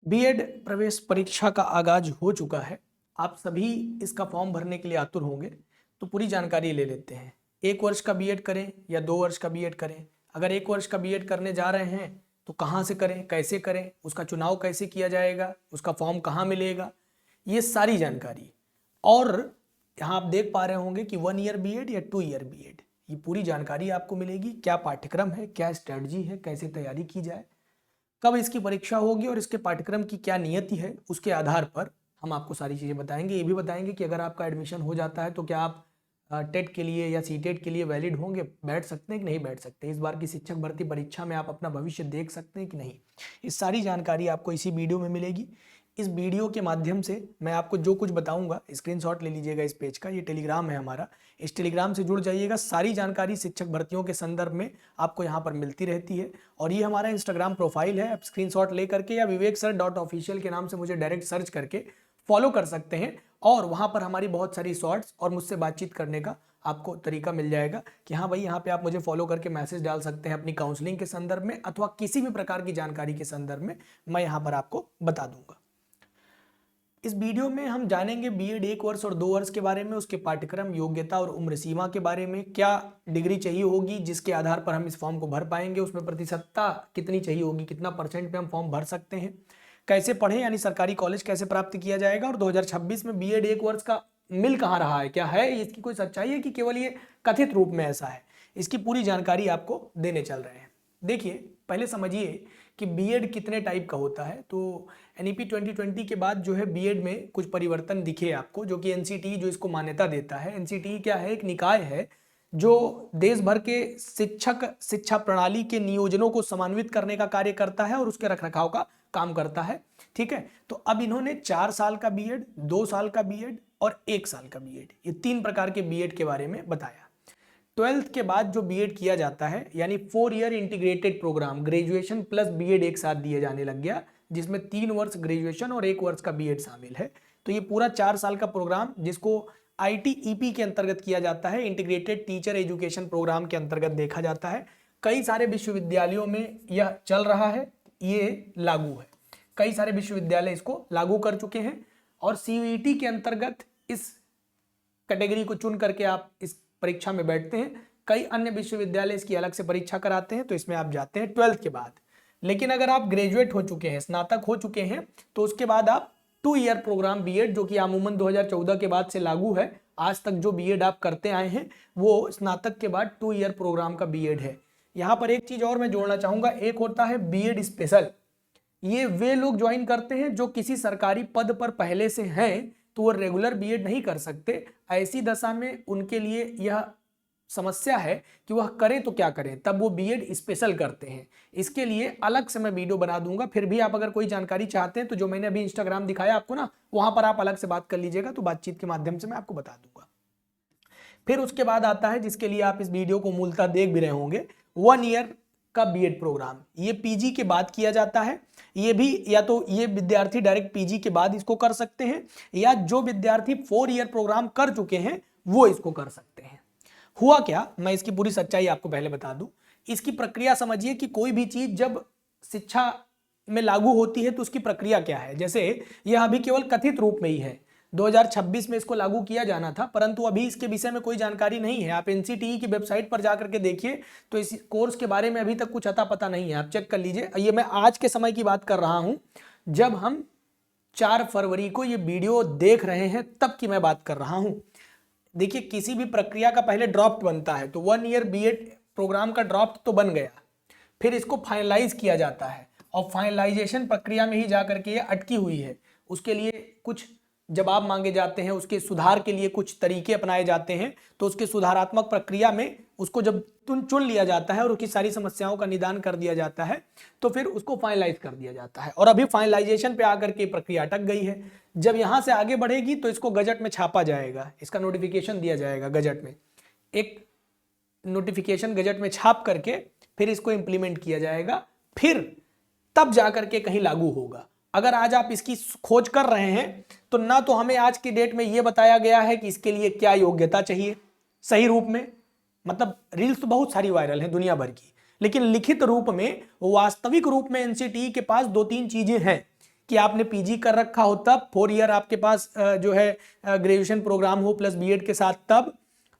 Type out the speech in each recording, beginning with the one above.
BEd प्रवेश परीक्षा का आगाज हो चुका है। आप सभी इसका फॉर्म भरने के लिए आतुर होंगे, तो पूरी जानकारी ले लेते हैं। 1 वर्ष का बीएड करें या 2 वर्ष का बीएड करें? अगर 1 वर्ष का बीएड करने जा रहे हैं तो कहाँ से करें, कैसे करें, उसका चुनाव कैसे किया जाएगा, उसका फॉर्म कहाँ मिलेगा, ये सारी जानकारी। और यहाँ आप देख पा रहे होंगे कि 1 ईयर बीएड या 2 ईयर बीएड, ये पूरी जानकारी आपको मिलेगी। क्या पाठ्यक्रम है, क्या स्ट्रेटजी है, कैसे तैयारी की जाए, कब इसकी परीक्षा होगी और इसके पाठ्यक्रम की क्या नियति है, उसके आधार पर हम आपको सारी चीज़ें बताएंगे। ये भी बताएंगे कि अगर आपका एडमिशन हो जाता है तो क्या आप टेट के लिए या सीटेट के लिए वैलिड होंगे, बैठ सकते हैं कि नहीं बैठ सकते, इस बार की शिक्षक भर्ती परीक्षा में आप अपना भविष्य देख सकते हैं कि नहीं। इस सारी जानकारी आपको इसी वीडियो में मिलेगी। इस वीडियो के माध्यम से मैं आपको जो कुछ बताऊंगा, स्क्रीनशॉट ले लीजिएगा इस पेज का, ये टेलीग्राम है हमारा, इस टेलीग्राम से जुड़ जाइएगा। सारी जानकारी शिक्षक भर्तियों के संदर्भ में आपको यहाँ पर मिलती रहती है। और ये हमारा इंस्टाग्राम प्रोफाइल है, आप स्क्रीनशॉट ले करके या viveksir.official के नाम से मुझे डायरेक्ट सर्च करके फॉलो कर सकते हैं। और वहाँ पर हमारी बहुत सारी शॉर्ट्स और मुझसे बातचीत करने का आपको तरीका मिल जाएगा कि हाँ भाई, यहाँ पे आप मुझे फॉलो करके मैसेज डाल सकते हैं अपनी काउंसलिंग के संदर्भ में, अथवा किसी भी प्रकार की जानकारी के संदर्भ में मैं यहाँ पर आपको बता दूंगा। इस वीडियो में हम जानेंगे बीएड 1 वर्ष और 2 वर्ष के बारे में, उसके पाठ्यक्रम, योग्यता और उम्र सीमा के बारे में, क्या डिग्री चाहिए होगी जिसके आधार पर हम इस फॉर्म को भर पाएंगे, उसमें प्रतिशतता कितनी चाहिए होगी, कितना % पे हम फॉर्म भर सकते हैं, कैसे पढ़ें यानी सरकारी कॉलेज कैसे प्राप्त किया जाएगा, और 2026 में बीएड 1 वर्ष का मिल कहाँ रहा है, क्या है इसकी कोई सच्चाई है कि केवल ये कथित रूप में ऐसा है, इसकी पूरी जानकारी आपको देने चल रहे हैं। देखिए, पहले समझिए कि बीएड कितने टाइप का होता है। तो एनईपी 2020 के बाद जो है बीएड में कुछ परिवर्तन दिखे आपको, जो कि एनसीटीई जो इसको मान्यता देता है। एनसीटीई क्या है? एक निकाय है जो देश भर के शिक्षा प्रणाली के नियोजनों को समन्वित करने का कार्य करता है और उसके रखरखाव का काम करता है। ठीक है, तो अब इन्होंने 4 साल का बीएड, 2 साल का बीएड और 1 साल का बीएड, ये 3 प्रकार के बीएड के बारे में बताया। 12th के बाद जो बीएड किया जाता है यानी 4 year integrated programme, graduation plus BEd एक साथ दिए जाने लग गया, जिसमें 3 वर्ष ग्रेजुएशन और 1 वर्ष का बीएड शामिल है। तो ये पूरा 4 साल का प्रोग्राम, जिसको आईटीईपी के अंतर्गत किया जाता है, इंटीग्रेटेड टीचर एजुकेशन प्रोग्राम के अंतर्गत देखा जाता है। कई सारे विश्वविद्यालयों में यह चल रहा है, ये लागू है, कई सारे विश्वविद्यालय इसको लागू कर चुके हैं। और सीयूईटी के अंतर्गत इस कैटेगरी को चुन करके आप इस परीक्षा में बैठते हैं। कई अन्य विश्वविद्यालय इसकी अलग से परीक्षा कराते हैं, तो इसमें आप जाते हैं 12th के बाद। लेकिन अगर आप ग्रेजुएट हो चुके हैं, स्नातक हो चुके हैं, तो उसके बाद आप 2 ईयर प्रोग्राम बीएड, जो कि अमूमन 2014 के बाद से लागू है, आज तक जो बीएड आप करते आए हैं वो स्नातक के बाद 2 ईयर प्रोग्राम का बीएड है। यहाँ पर एक चीज और मैं जोड़ना चाहूंगा, एक होता है बीएड स्पेशल। ये वे लोग ज्वाइन करते हैं जो किसी सरकारी पद पर पहले से हैं, तो वो रेगुलर बीएड नहीं कर सकते। ऐसी दशा में उनके लिए यह समस्या है कि वह करें तो क्या करें, तब वो बीएड स्पेशल करते हैं। इसके लिए अलग से मैं वीडियो बना दूंगा। फिर भी आप अगर कोई जानकारी चाहते हैं तो जो मैंने अभी इंस्टाग्राम दिखाया आपको ना, वहां पर आप अलग से बात कर लीजिएगा, तो बातचीत के माध्यम से मैं आपको बता दूंगा। फिर उसके बाद आता है, जिसके लिए आप इस वीडियो को मूलतः देख भी रहे होंगे, 1 ईयर का बीएड प्रोग्राम। ये पीजी के बाद किया जाता है। ये भी या तो ये विद्यार्थी डायरेक्ट पीजी के बाद इसको कर सकते हैं, या जो विद्यार्थी 4 ईयर प्रोग्राम कर चुके हैं वो इसको कर सकते हैं। हुआ क्या, मैं इसकी पूरी सच्चाई आपको पहले बता दूं। इसकी प्रक्रिया समझिए कि कोई भी चीज जब शिक्षा में लागू होती है तो उसकी प्रक्रिया क्या है। जैसे यह अभी केवल कथित रूप में ही है, 2026 में इसको लागू किया जाना था, परंतु अभी इसके विषय में कोई जानकारी नहीं है। आप एनसीटीई की वेबसाइट पर जाकर के देखिए, तो इस कोर्स के बारे में अभी तक कुछ अता पता नहीं है, आप चेक कर लीजिए। ये मैं आज के समय की बात कर रहा हूं, जब हम 4 फरवरी को ये वीडियो देख रहे हैं तब की मैं बात कर रहा हूं। देखिए, किसी भी प्रक्रिया का पहले ड्राफ्ट बनता है, तो 1 ईयर बीएड प्रोग्राम का ड्राफ्ट तो बन गया, फिर इसको फाइनलाइज किया जाता है, और फाइनलाइजेशन प्रक्रिया में ही जाकर के ये अटकी हुई है। उसके लिए कुछ जवाब मांगे जाते हैं, उसके सुधार के लिए कुछ तरीके अपनाए जाते हैं, तो उसके सुधारात्मक प्रक्रिया में उसको जब चुन लिया जाता है और उसकी सारी समस्याओं का निदान कर दिया जाता है, तो फिर उसको फाइनलाइज कर दिया जाता है। और अभी फाइनलाइजेशन पे आकर के प्रक्रिया अटक गई है। जब यहां से आगे बढ़ेगी तो इसको गजट में छापा जाएगा, इसका नोटिफिकेशन दिया जाएगा गजट में, एक नोटिफिकेशन गजट में छाप करके फिर इसको इंप्लीमेंट किया जाएगा, फिर तब जाकर के कहीं लागू होगा। अगर आज आप इसकी खोज कर रहे हैं तो ना तो हमें आज की डेट में यह बताया गया है कि इसके लिए क्या योग्यता चाहिए सही रूप में, मतलब रील्स तो बहुत सारी वायरल हैं दुनिया भर की, लेकिन लिखित रूप में, वास्तविक रूप में एनसीटीई के पास 2-3 चीजें हैं कि आपने पीजी कर रखा हो तब, 4 ईयर आपके पास जो है ग्रेजुएशन प्रोग्राम हो प्लस बीएड के साथ तब,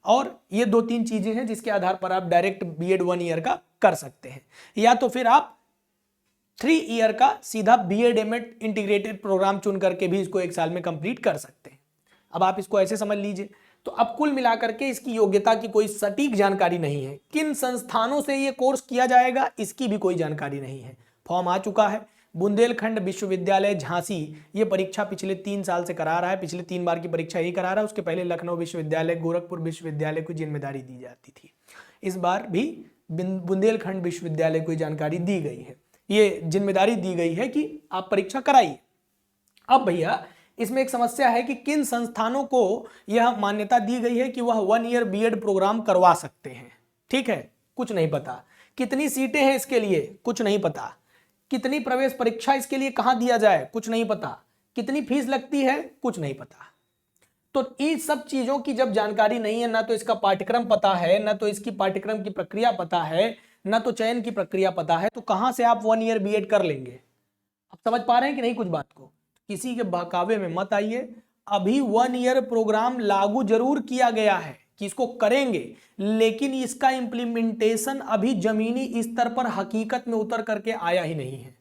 और ये 2-3 चीजें हैं जिसके आधार पर आप डायरेक्ट बीएड 1 ईयर का कर सकते हैं, या तो फिर आप 3 ईयर का सीधा बीएड एमएड इंटीग्रेटेड प्रोग्राम चुन करके भी इसको 1 साल में कंप्लीट कर सकते हैं। अब आप इसको ऐसे समझ लीजिए। तो अब कुल मिलाकर के इसकी योग्यता की कोई सटीक जानकारी नहीं है, किन संस्थानों से ये कोर्स किया जाएगा इसकी भी कोई जानकारी नहीं है। फॉर्म आ चुका है, बुंदेलखंड विश्वविद्यालय झांसी ये परीक्षा पिछले 3 साल से करा रहा है, पिछले 3 बार की परीक्षा यही करा रहा है। उसके पहले लखनऊ विश्वविद्यालय, गोरखपुर विश्वविद्यालय को जिम्मेदारी दी जाती थी, इस बार भी बुंदेलखंड विश्वविद्यालय को जानकारी दी गई है, ये जिम्मेदारी दी गई है कि आप परीक्षा कराइए। अब भैया इसमें एक समस्या है कि किन संस्थानों को यह मान्यता दी गई है कि वह 1 ईयर बीएड प्रोग्राम करवा सकते हैं। ठीक है, कुछ नहीं पता। कितनी सीटें हैं इसके लिए, कुछ नहीं पता। कितनी प्रवेश परीक्षा इसके लिए कहां दिया जाए, कुछ नहीं पता। कितनी फीस लगती है, कुछ नहीं पता। तो इन सब चीजों की जब जानकारी नहीं है, ना तो इसका पाठ्यक्रम पता है, ना तो इसकी पाठ्यक्रम की प्रक्रिया पता है, ना तो चयन की प्रक्रिया पता है, तो कहां से आप 1 ईयर बीएड कर लेंगे? आप समझ पा रहे हैं कि नहीं कुछ बात को? किसी के बहकावे में मत आइए। अभी 1 ईयर प्रोग्राम लागू जरूर किया गया है कि इसको करेंगे, लेकिन इसका इंप्लीमेंटेशन अभी जमीनी स्तर पर हकीकत में उतर करके आया ही नहीं है।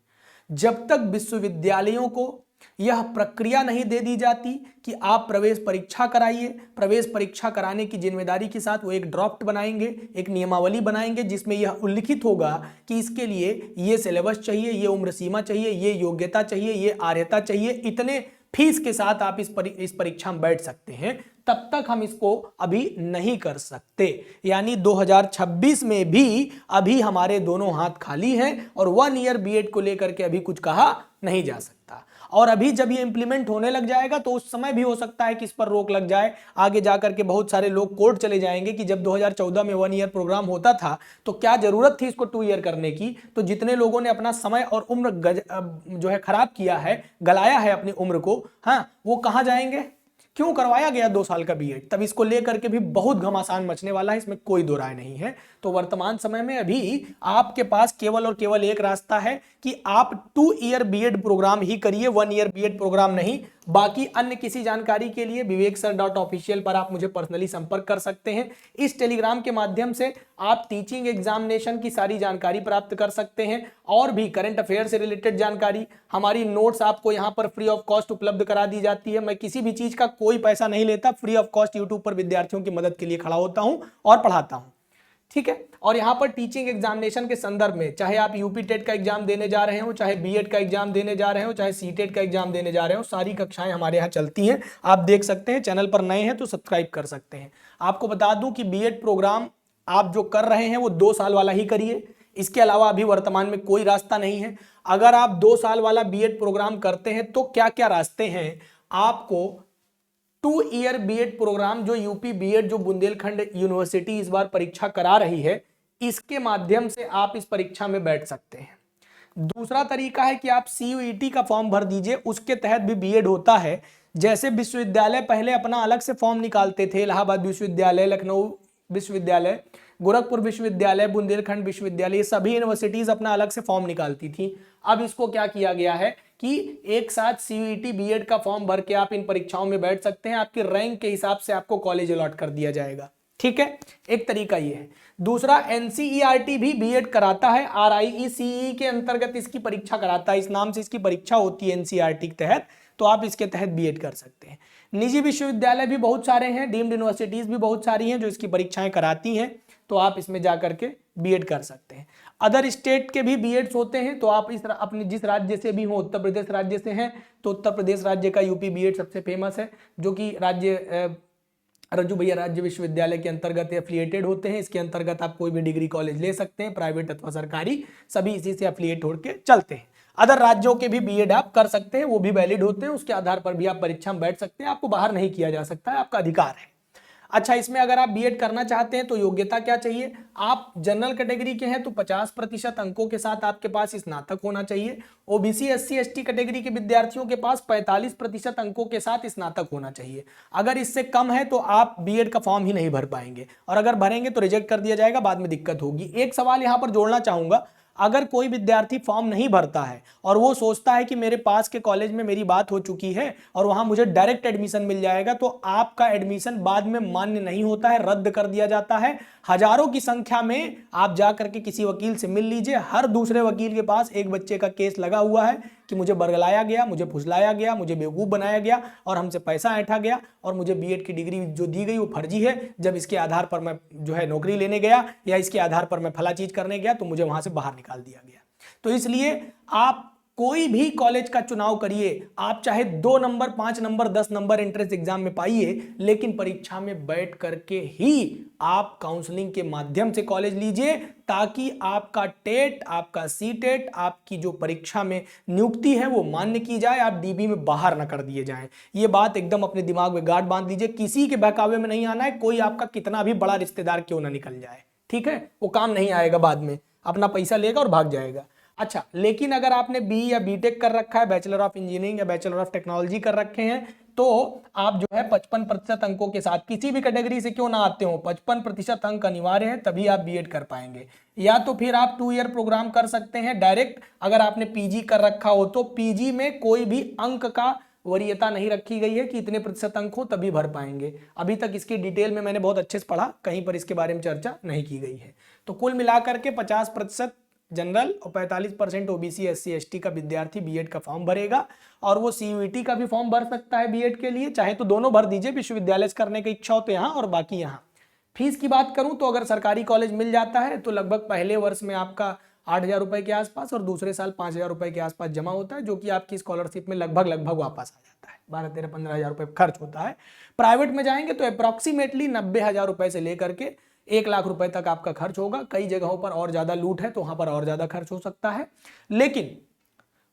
जब तक विश्वविद्यालयों को यह प्रक्रिया नहीं दे दी जाती कि आप प्रवेश परीक्षा कराइए, प्रवेश परीक्षा कराने की जिम्मेदारी के साथ वो एक ड्राफ्ट बनाएंगे, एक नियमावली बनाएंगे जिसमें यह उल्लिखित होगा कि इसके लिए ये सिलेबस चाहिए, ये उम्र सीमा चाहिए, ये योग्यता चाहिए, ये आर्यता चाहिए, इतने फीस के साथ आप इस परीक्षा में बैठ सकते हैं, तब तक हम इसको अभी नहीं कर सकते। यानी 2026 में भी अभी हमारे दोनों हाथ खाली हैं और 1 ईयर बीएड को लेकर के अभी कुछ कहा नहीं जा सकता। और अभी जब ये इंप्लीमेंट होने लग जाएगा तो उस समय भी हो सकता है कि इस पर रोक लग जाए। आगे जाकर के बहुत सारे लोग कोर्ट चले जाएंगे कि जब 2014 में 1 ईयर प्रोग्राम होता था तो क्या जरूरत थी इसको 2 ईयर करने की। तो जितने लोगों ने अपना समय और उम्र जो है खराब किया है, गलाया है अपनी उम्र को, हाँ, वो कहाँ जाएंगे? क्यों करवाया गया 2 साल का बीएड? तब इसको लेकर के भी बहुत घमासान मचने वाला है, इसमें कोई दो राय नहीं है। तो वर्तमान समय में अभी आपके पास केवल और केवल एक रास्ता है कि आप 2 ईयर बीएड प्रोग्राम ही करिए, 1 ईयर बीएड प्रोग्राम नहीं। बाकी अन्य किसी जानकारी के लिए viveksir.official पर आप मुझे पर्सनली संपर्क कर सकते हैं। इस टेलीग्राम के माध्यम से आप टीचिंग एग्जामिनेशन की सारी जानकारी प्राप्त कर सकते हैं और भी करंट अफेयर से रिलेटेड जानकारी, हमारी नोट्स आपको यहाँ पर फ्री ऑफ कॉस्ट उपलब्ध करा दी जाती है। मैं किसी भी चीज का कोई पैसा नहीं लेता, फ्री ऑफ कॉस्ट यूट्यूब पर विद्यार्थियों की मदद के लिए खड़ा होता हूँ और पढ़ाता हूँ। ठीक है, और यहाँ पर टीचिंग एग्जामिनेशन के संदर्भ में, चाहे आप यूपी टेट का एग्जाम देने जा रहे हो, चाहे बीएड का एग्जाम देने जा रहे हो, चाहे सीटेट का एग्जाम देने जा रहे हो, सारी कक्षाएं हमारे यहाँ चलती हैं। आप देख सकते हैं, चैनल पर नए हैं तो सब्सक्राइब कर सकते हैं। आपको बता दूं कि बीएड प्रोग्राम आप जो कर रहे हैं वो 2 साल वाला ही करिए, इसके अलावा अभी वर्तमान में कोई रास्ता नहीं है। अगर आप 2 साल वाला बीएड प्रोग्राम करते हैं तो क्या क्या रास्ते हैं? आपको 2 ईयर बीएड प्रोग्राम जो यूपी बीएड, जो बुंदेलखंड यूनिवर्सिटी इस बार परीक्षा करा रही है, इसके माध्यम से आप इस परीक्षा में बैठ सकते हैं। दूसरा तरीका है कि आप CUET का फॉर्म भर दीजिए, उसके तहत भी बीएड होता है। जैसे विश्वविद्यालय पहले अपना अलग से फॉर्म निकालते थे, इलाहाबाद विश्वविद्यालय, लखनऊ विश्वविद्यालय, गोरखपुर विश्वविद्यालय, बुंदेलखंड विश्वविद्यालय, ये सभी यूनिवर्सिटीज अपना अलग से फॉर्म निकालती थी। अब इसको क्या किया गया है कि एक साथ CUET बीएड का फॉर्म भर के आप इन परीक्षाओं में बैठ सकते हैं। आपके रैंक के हिसाब से आपको कॉलेज अलॉट कर दिया जाएगा। ठीक है, एक तरीका ये है। दूसरा, NCERT भी बीएड कराता है, RIECE के अंतर्गत इसकी परीक्षा कराता है, इस नाम से इसकी परीक्षा होती है NCERT के तहत, तो आप इसके तहत बीएड कर सकते हैं। निजी विश्वविद्यालय भी बहुत सारे हैं, डीम्ड यूनिवर्सिटीज भी बहुत सारी हैं जो इसकी परीक्षाएं कराती हैं, तो आप इसमें जाकर के बीएड कर सकते हैं। अदर स्टेट के भी बीएड्स होते हैं, तो आप इस अपने जिस राज्य से भी हो, उत्तर प्रदेश राज्य से हैं तो उत्तर प्रदेश राज्य का यूपी बीएड सबसे फेमस है, जो कि राज्य रज्जू भैया राज्य विश्वविद्यालय के अंतर्गत एफिलिएटेड होते हैं। इसके अंतर्गत आप कोई भी डिग्री कॉलेज ले सकते हैं, प्राइवेट अथवा सरकारी, सभी इसी से एफिलिएट होकर चलते हैं। अदर राज्यों के भी बीएड आप कर सकते हैं, वो भी वैलिड होते हैं, उसके आधार पर भी आप परीक्षा में बैठ सकते हैं। आपको बाहर नहीं किया जा सकता है, आपका अधिकार है। अच्छा, इसमें अगर आप बीएड करना चाहते हैं तो योग्यता क्या चाहिए? आप जनरल कैटेगरी के हैं तो 50% अंकों के साथ आपके पास स्नातक होना चाहिए। ओबीसी SC ST कैटेगरी के विद्यार्थियों के पास 45% अंकों के साथ स्नातक होना चाहिए। अगर इससे कम है तो आप बीएड का फॉर्म ही नहीं भर पाएंगे, और अगर भरेंगे तो रिजेक्ट कर दिया जाएगा, बाद में दिक्कत होगी। एक सवाल यहाँ पर जोड़ना चाहूंगा, अगर कोई विद्यार्थी फॉर्म नहीं भरता है और वो सोचता है कि मेरे पास के कॉलेज में मेरी बात हो चुकी है और वहां मुझे डायरेक्ट एडमिशन मिल जाएगा, तो आपका एडमिशन बाद में मान्य नहीं होता है, रद्द कर दिया जाता है। हजारों की संख्या में आप जा करके किसी वकील से मिल लीजिए, हर दूसरे वकील के पास एक बच्चे का केस लगा हुआ है कि मुझे बरगलाया गया, मुझे फुसलाया गया, मुझे बेवकूफ़ बनाया गया और हमसे पैसा ऐंठा गया और मुझे बीएड की डिग्री जो दी गई वो फर्जी है। जब इसके आधार पर मैं जो है नौकरी लेने गया या इसके आधार पर मैं फला चीज करने गया तो मुझे वहां से बाहर निकाल दिया गया। तो इसलिए आप कोई भी कॉलेज का चुनाव करिए, आप चाहे 2 number 5 number 10 number entrance exam में पाइए, लेकिन परीक्षा में बैठ करके ही आप काउंसलिंग के माध्यम से कॉलेज लीजिए, ताकि आपका टेट, आपका सीटेट, आपकी जो परीक्षा में नियुक्ति है वो मान्य की जाए, आप डीबी में बाहर न कर दिए जाएं। ये बात एकदम अपने दिमाग में गांठ बांध लीजिए, किसी के बहकावे में नहीं आना है, कोई आपका कितना भी बड़ा रिश्तेदार क्यों ना निकल जाए, ठीक है, वो काम नहीं आएगा, बाद में अपना पैसा लेगा और भाग जाएगा। अच्छा, लेकिन अगर आपने बी या बीटेक कर रखा है, बैचलर ऑफ इंजीनियरिंग या बैचलर ऑफ टेक्नोलॉजी कर रखे हैं, तो आप जो है 55% अंकों के साथ किसी भी कैटेगरी से क्यों ना आते हो, 55% अंक अनिवार्य है, तभी आप बीएड कर पाएंगे। या तो फिर आप 2 ईयर प्रोग्राम कर सकते हैं डायरेक्ट, अगर आपने पीजी कर रखा हो तो पीजी में कोई भी अंक का वरीयता नहीं रखी गई है कि इतने प्रतिशत अंक हो तभी भर पाएंगे। अभी तक इसकी डिटेल में मैंने बहुत अच्छे से पढ़ा, कहीं पर इसके बारे में चर्चा नहीं की गई है। तो कुल मिलाकर के 50% जनरल और 45% ओबीसी एससी एसटी का विद्यार्थी बीएड का फॉर्म भरेगा, और वो सीयूईटी का भी फॉर्म भर सकता है बीएड के लिए, चाहे तो दोनों भर दीजिए, विश्वविद्यालय से करने की इच्छा हो तो यहाँ और बाकी यहाँ। फीस की बात करूं तो अगर सरकारी कॉलेज मिल जाता है तो लगभग पहले वर्ष में आपका 8,000 रुपए के आसपास और दूसरे साल 5,000 रुपए के आसपास जमा होता है, जो कि आपकी स्कॉलरशिप में लगभग वापस आ जाता है। 12-13-15,000 रुपए खर्च होता है। प्राइवेट में जाएंगे तो अप्रोक्सीमेटली 90,000 रुपए से लेकर के 1 लाख रुपए तक आपका खर्च होगा। कई जगहों पर और ज्यादा लूट है तो वहां पर और ज्यादा खर्च हो सकता है, लेकिन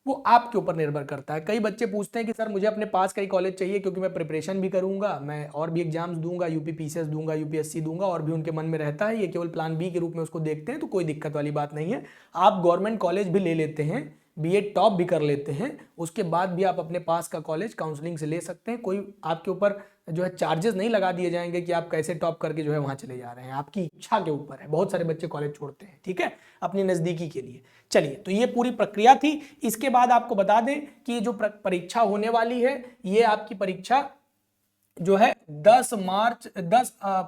वो आपके ऊपर निर्भर करता है। कई बच्चे पूछते हैं कि सर मुझे अपने पास का ही कॉलेज चाहिए क्योंकि मैं प्रिपरेशन भी करूंगा, मैं और भी एग्जाम्स दूंगा, यूपी पीसीएस दूंगा, यूपीएससी दूंगा, और भी उनके मन में रहता है, ये केवल प्लान बी के रूप में उसको देखते हैं, तो कोई दिक्कत वाली बात नहीं है। आप गवर्नमेंट कॉलेज भी ले लेते हैं, बीएड टॉप भी कर लेते हैं, उसके बाद भी आप अपने पास का कॉलेज काउंसलिंग से ले सकते हैं। कोई आपके ऊपर जो है चार्जेस नहीं लगा दिए जाएंगे कि आप कैसे टॉप करके जो है वहां चले जा रहे हैं, आपकी इच्छा के ऊपर है। बहुत सारे बच्चे कॉलेज छोड़ते हैं, ठीक है, अपनी नजदीकी के लिए। चलिए, तो ये पूरी प्रक्रिया थी। इसके बाद आपको बता दें कि जो परीक्षा होने वाली है, ये आपकी परीक्षा जो है 10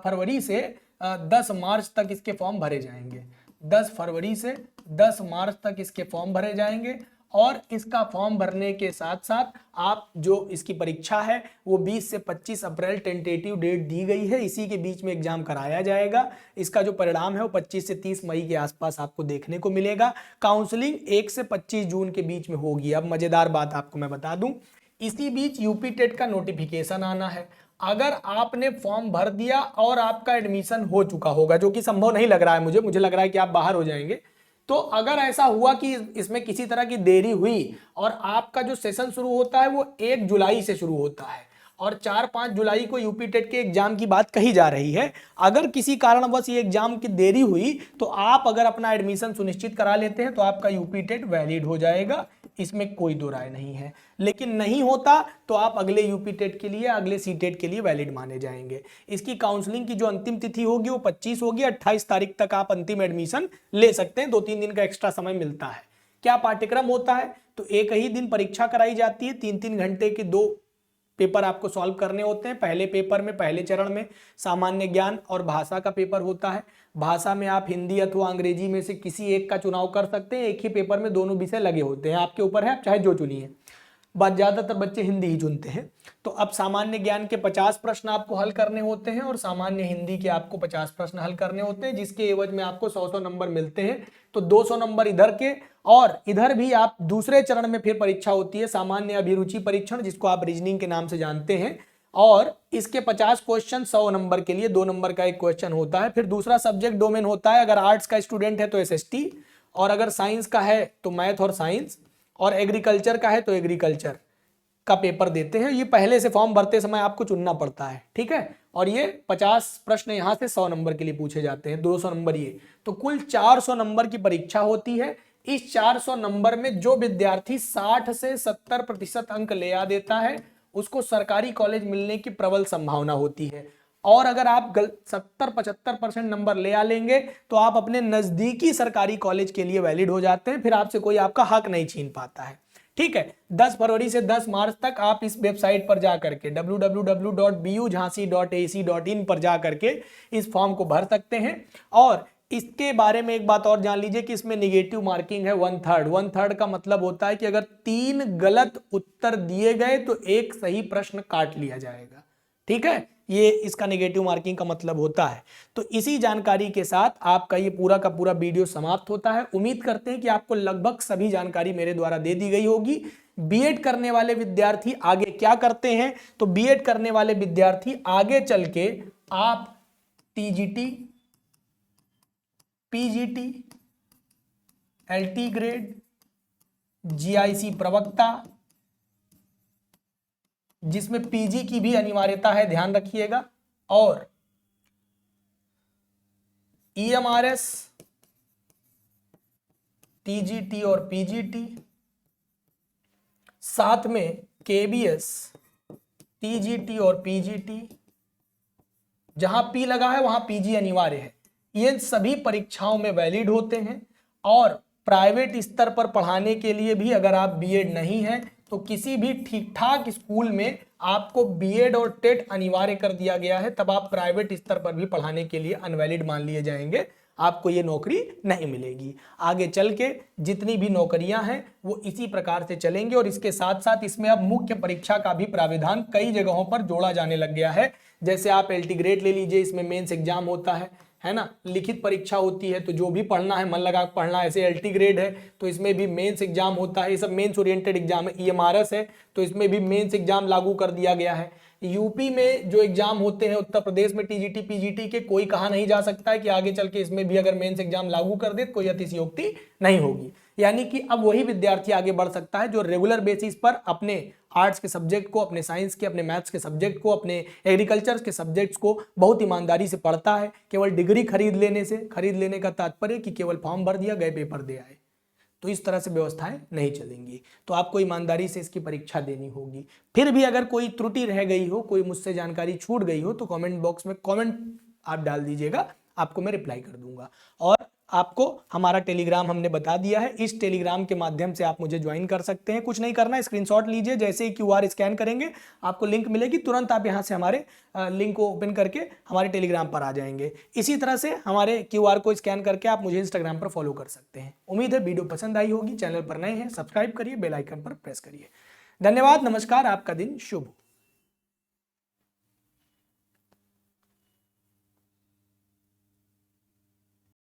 फरवरी से 10 मार्च तक इसके फॉर्म भरे जाएंगे। 10 फरवरी से 10 मार्च तक इसके फॉर्म भरे जाएंगे, और इसका फॉर्म भरने के साथ साथ आप जो इसकी परीक्षा है वो 20 से 25 अप्रैल टेंटेटिव डेट दी गई है, इसी के बीच में एग्जाम कराया जाएगा। इसका जो परिणाम है वो 25 से 30 मई के आसपास आपको देखने को मिलेगा। काउंसलिंग 1 से 25 जून के बीच में होगी। अब मजेदार बात आपको मैं बता दूं, इसी बीच यूपी टेट का नोटिफिकेशन आना है। अगर आपने फॉर्म भर दिया और आपका एडमिशन हो चुका होगा, जो कि संभव नहीं लग रहा है मुझे लग रहा है कि आप बाहर हो जाएंगे, तो अगर ऐसा हुआ कि इसमें किसी तरह की देरी हुई और आपका जो सेशन शुरू होता है वो 1 जुलाई से शुरू होता है और 4-5 जुलाई को यूपी टेट के एग्जाम की बात कही जा रही है, अगर किसी कारणवश ये एग्जाम की देरी हुई तो आप अगर अपना एडमिशन सुनिश्चित करा लेते हैं तो आपका यूपी टेट वैलिड हो जाएगा, इसमें कोई दो राय नहीं है। लेकिन नहीं होता तो आप अगले यूपी टेट के लिए, अगले सी टेट के लिए वैलिड माने जाएंगे। इसकी काउंसलिंग की जो अंतिम तिथि होगी वो 25 होगी। 28 तारीख तक आप अंतिम एडमिशन ले सकते हैं, 2-3 दिन का एक्स्ट्रा समय मिलता है। क्या पाठ्यक्रम होता है, तो एक ही दिन परीक्षा कराई जाती है, 3-3 घंटे के 2 पेपर आपको सॉल्व करने होते हैं। पहले पेपर में, पहले चरण में सामान्य ज्ञान और भाषा का पेपर होता है। भाषा में आप हिंदी अथवा अंग्रेजी में से किसी एक का चुनाव कर सकते हैं। एक ही पेपर में दोनों विषय लगे होते हैं, आपके ऊपर है, आप चाहे जो चुनिए। ज्यादातर बच्चे हिंदी ही चुनते हैं। तो अब सामान्य ज्ञान के 50 प्रश्न आपको हल करने होते हैं और सामान्य हिंदी के आपको 50 प्रश्न हल करने होते हैं, जिसके एवज में आपको 100-100 नंबर मिलते हैं। तो 200 नंबर इधर के, और इधर भी आप दूसरे चरण में फिर परीक्षा होती है, सामान्य अभिरुचि परीक्षण, जिसको आप रीजनिंग के नाम से जानते हैं। और इसके 50 क्वेश्चन 100 नंबर के लिए, 2 नंबर का एक क्वेश्चन होता है। फिर दूसरा सब्जेक्ट डोमेन होता है, अगर आर्ट्स का स्टूडेंट है तो एसएसटी, और अगर साइंस का है तो मैथ और साइंस, और एग्रीकल्चर का है तो एग्रीकल्चर का पेपर देते हैं। ये पहले से फॉर्म भरते समय आपको चुनना पड़ता है, ठीक है। और ये 50 प्रश्न यहाँ से 100 नंबर के लिए पूछे जाते हैं, 200 नंबर ये, तो कुल 400 नंबर की परीक्षा होती है। इस 400 नंबर में जो विद्यार्थी 60 से 70% अंक ले आ देता है उसको सरकारी कॉलेज मिलने की प्रबल संभावना होती है। और अगर आप 70-75% नंबर ले आ लेंगे तो आप अपने नजदीकी सरकारी कॉलेज के लिए वैलिड हो जाते हैं, फिर आपसे कोई आपका हक नहीं छीन पाता है। ठीक है, 10 फरवरी से 10 मार्च तक आप इस वेबसाइट पर जा करके www.bujhansi.ac.in पर जा करके इस फॉर्म को भर सकते हैं। और इसके बारे में एक बात और जान लीजिए कि इसमें निगेटिव मार्किंग है 1/3। 1/3 का मतलब होता है कि अगर 3 गलत उत्तर दिए गए तो एक सही प्रश्न काट लिया जाएगा। ठीक है, ये इसका नेगेटिव मार्किंग का मतलब होता है। तो इसी जानकारी के साथ आपका ये पूरा का पूरा वीडियो समाप्त होता है। उम्मीद करते हैं कि आपको लगभग सभी जानकारी मेरे द्वारा दे दी गई होगी। बीएड करने वाले विद्यार्थी आगे क्या करते हैं, तो बीएड करने वाले विद्यार्थी आगे चल के आप TGT, PGT, LT grade, GIC प्रवक्ता, जिसमें पीजी की भी अनिवार्यता है, ध्यान रखिएगा, और ईएमआरएस, टीजीटी और पीजीटी, साथ में केबीएस, टीजीटी और पीजीटी, जहां पी लगा है वहां पीजी अनिवार्य है, ये सभी परीक्षाओं में वैलिड होते हैं। और प्राइवेट स्तर पर पढ़ाने के लिए भी अगर आप बीएड नहीं है तो किसी भी ठीक ठाक स्कूल में आपको बीएड और टेट अनिवार्य कर दिया गया है, तब आप प्राइवेट स्तर पर भी पढ़ाने के लिए अनवैलिड मान लिए जाएंगे, आपको ये नौकरी नहीं मिलेगी। आगे चल के जितनी भी नौकरियां हैं वो इसी प्रकार से चलेंगे। और इसके साथ साथ इसमें अब मुख्य परीक्षा का भी प्राविधान कई जगहों पर जोड़ा जाने लग गया है। जैसे आप एलटी ग्रेड ले लीजिए, इसमें मेंस एग्जाम होता है ना, लिखित परीक्षा होती है, तो जो भी पढ़ना है मन लगा पढ़ना, ऐसे एलटी ग्रेड है तो इसमें भी मेंस एग्जाम होता है, ये सब मेंस ओरिएंटेड एग्जाम है। ईएमआरएस है तो इसमें भी मेंस एग्जाम लागू कर दिया गया है। यूपी में जो एग्जाम होते हैं, उत्तर प्रदेश में टीजीटी पीजीटी के, कोई कहा नहीं जा सकता है कि आगे चल के इसमें भी अगर मेंस एग्जाम लागू कर दे तो कोई अतिशयोक्ति नहीं होगी। यानी कि अब वही विद्यार्थी आगे बढ़ सकता है जो रेगुलर बेसिस पर अपने आर्ट्स के सब्जेक्ट को, अपने साइंस के, अपने मैथ्स के सब्जेक्ट को, अपने एग्रीकल्चर के सब्जेक्ट्स को बहुत ईमानदारी से पढ़ता है। केवल डिग्री खरीद लेने का तात्पर्य कि केवल फॉर्म भर दिया, गए पेपर दे आए, तो इस तरह से व्यवस्थाएं नहीं चलेंगी। तो आपको ईमानदारी से इसकी परीक्षा देनी होगी। फिर भी अगर कोई त्रुटि रह गई हो, कोई मुझसे जानकारी छूट गई हो, तो कमेंट बॉक्स में कमेंट आप डाल दीजिएगा, आपको मैं रिप्लाई कर दूंगा। और आपको हमारा टेलीग्राम हमने बता दिया है, इस टेलीग्राम के माध्यम से आप मुझे ज्वाइन कर सकते हैं। कुछ नहीं करना, स्क्रीनशॉट लीजिए, जैसे ही क्यूआर स्कैन करेंगे आपको लिंक मिलेगी, तुरंत आप यहां से हमारे लिंक को ओपन करके हमारे टेलीग्राम पर आ जाएंगे। इसी तरह से हमारे क्यूआर को स्कैन करके आप मुझे इंस्टाग्राम पर फॉलो कर सकते हैं। उम्मीद है वीडियो पसंद आई होगी। चैनल पर नए हैं सब्सक्राइब करिए, बेल आइकन पर प्रेस करिए। धन्यवाद, नमस्कार, आपका दिन शुभ हो।